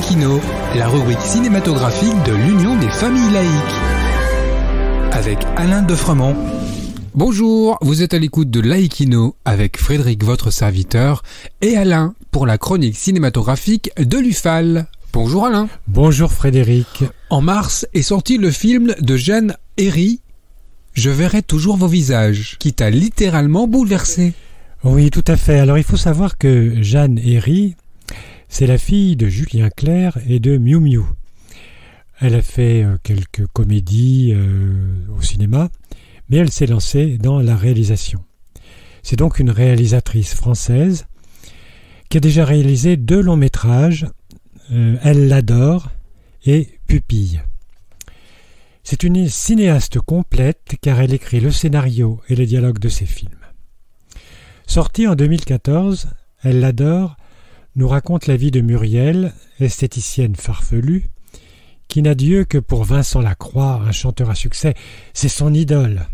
Laïkino, la rubrique cinématographique de l'Union des familles laïques. Avec Alain Defremont. Bonjour, vous êtes à l'écoute de Laïkino avec Frédéric, votre serviteur, et Alain pour la chronique cinématographique de l'UFAL. Bonjour Alain. Bonjour Frédéric. En mars est sorti le film de Jeanne Herry, Je verrai toujours vos visages, qui t'a littéralement bouleversé. Oui, tout à fait. Alors il faut savoir que Jeanne Herry, c'est la fille de Julien Clerc et de Miou Miou. Elle a fait quelques comédies au cinéma, mais elle s'est lancée dans la réalisation. C'est donc une réalisatrice française qui a déjà réalisé 2 longs métrages, Elle l'adore et Pupille. C'est une cinéaste complète car elle écrit le scénario et les dialogues de ses films. Sortie en 2014, Elle l'adore nous raconte la vie de Muriel, esthéticienne farfelue, qui n'a Dieu que pour Vincent Lacroix, un chanteur à succès. C'est son idole.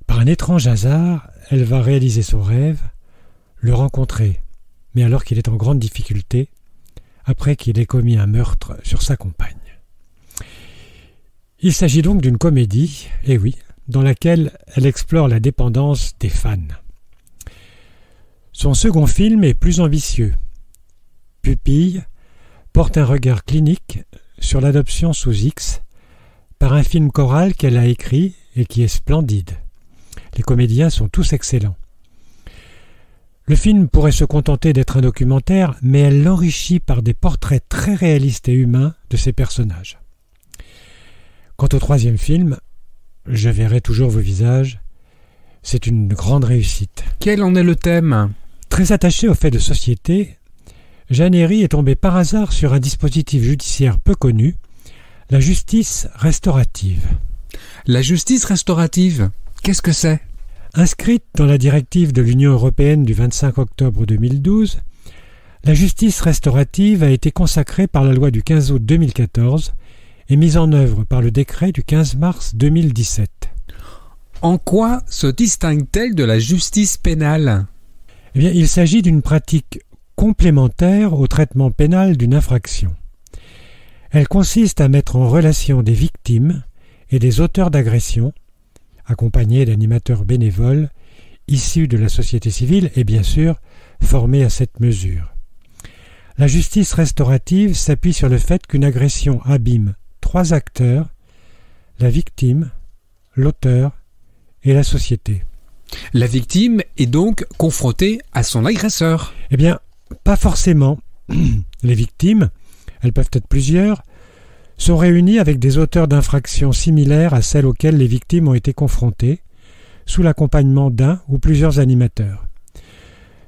Par un étrange hasard, elle va réaliser son rêve, le rencontrer, mais alors qu'il est en grande difficulté, après qu'il ait commis un meurtre sur sa compagne. Il s'agit donc d'une comédie, et oui, dans laquelle elle explore la dépendance des fans. Son second film est plus ambitieux. Pupille porte un regard clinique sur l'adoption sous X par un film choral qu'elle a écrit et qui est splendide. Les comédiens sont tous excellents. Le film pourrait se contenter d'être un documentaire, mais elle l'enrichit par des portraits très réalistes et humains de ses personnages. Quant au troisième film, Je verrai toujours vos visages, c'est une grande réussite. Quel en est le thème ? Très attachée aux faits de société, Jeanne Herry est tombée par hasard sur un dispositif judiciaire peu connu, la justice restaurative. La justice restaurative, qu'est-ce que c'est ? Inscrite dans la directive de l'Union européenne du 25 octobre 2012, la justice restaurative a été consacrée par la loi du 15 août 2014 et mise en œuvre par le décret du 15 mars 2017. En quoi se distingue-t-elle de la justice pénale ? Eh bien, il s'agit d'une pratique complémentaire au traitement pénal d'une infraction. Elle consiste à mettre en relation des victimes et des auteurs d'agressions, accompagnés d'animateurs bénévoles issus de la société civile et bien sûr formés à cette mesure. La justice restaurative s'appuie sur le fait qu'une agression abîme 3 acteurs, la victime, l'auteur et la société. La victime est donc confrontée à son agresseur. Eh bien, pas forcément. Les victimes, elles peuvent être plusieurs, sont réunies avec des auteurs d'infractions similaires à celles auxquelles les victimes ont été confrontées, sous l'accompagnement d'un ou plusieurs animateurs.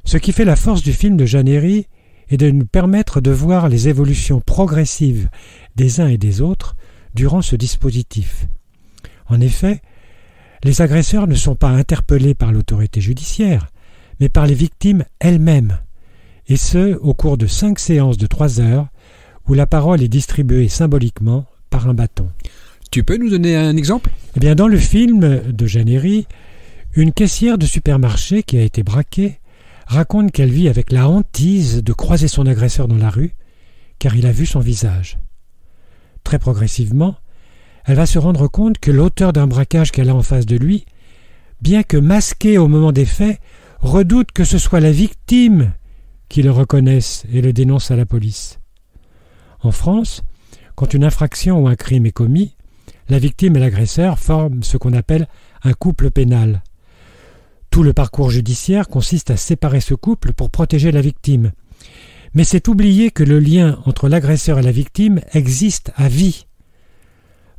Ce qui fait la force du film de Jeanne Herry est de nous permettre de voir les évolutions progressives des uns et des autres durant ce dispositif. En effet, les agresseurs ne sont pas interpellés par l'autorité judiciaire, mais par les victimes elles-mêmes, et ce, au cours de 5 séances de 3 heures, où la parole est distribuée symboliquement par un bâton. Tu peux nous donner un exemple ? Eh bien, dans le film de Jeanne Herry, une caissière de supermarché qui a été braquée raconte qu'elle vit avec la hantise de croiser son agresseur dans la rue, car il a vu son visage. Très progressivement, elle va se rendre compte que l'auteur d'un braquage qu'elle a en face de lui, bien que masqué au moment des faits, redoute que ce soit la victime qui le reconnaisse et le dénonce à la police. En France, quand une infraction ou un crime est commis, la victime et l'agresseur forment ce qu'on appelle un couple pénal. Tout le parcours judiciaire consiste à séparer ce couple pour protéger la victime. Mais c'est oublier que le lien entre l'agresseur et la victime existe à vie.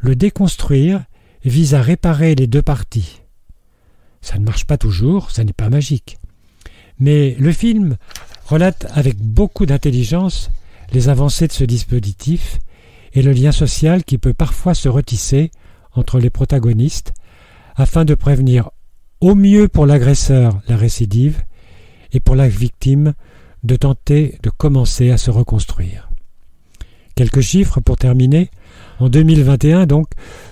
Le déconstruire vise à réparer les 2 parties. Ça ne marche pas toujours, ça n'est pas magique. Mais le film relate avec beaucoup d'intelligence les avancées de ce dispositif et le lien social qui peut parfois se retisser entre les protagonistes afin de prévenir au mieux pour l'agresseur la récidive et pour la victime de tenter de commencer à se reconstruire. Quelques chiffres pour terminer. En 2021, donc,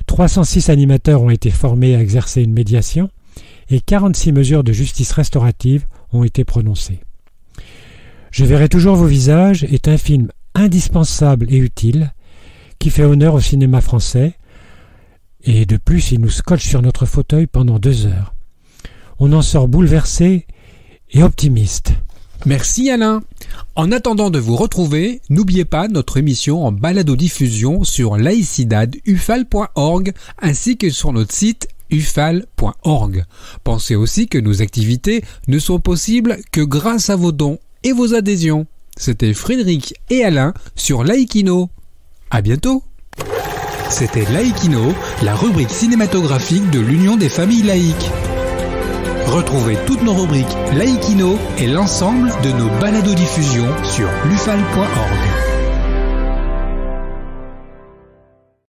306 animateurs ont été formés à exercer une médiation et 46 mesures de justice restaurative ont été prononcées. Je verrai toujours vos visages est un film indispensable et utile qui fait honneur au cinéma français. Et de plus, il nous scotche sur notre fauteuil pendant 2 heures. On en sort bouleversé et optimiste. Merci Alain. En attendant de vous retrouver, n'oubliez pas notre émission en balado-diffusion sur laicidadufal.org ainsi que sur notre site ufal.org. Pensez aussi que nos activités ne sont possibles que grâce à vos dons et vos adhésions. C'était Frédéric et Alain sur Laïkino. À bientôt. C'était Laïkino, la rubrique cinématographique de l'Union des familles laïques. Retrouvez toutes nos rubriques Laïkino et l'ensemble de nos balados-diffusions sur lufal.org.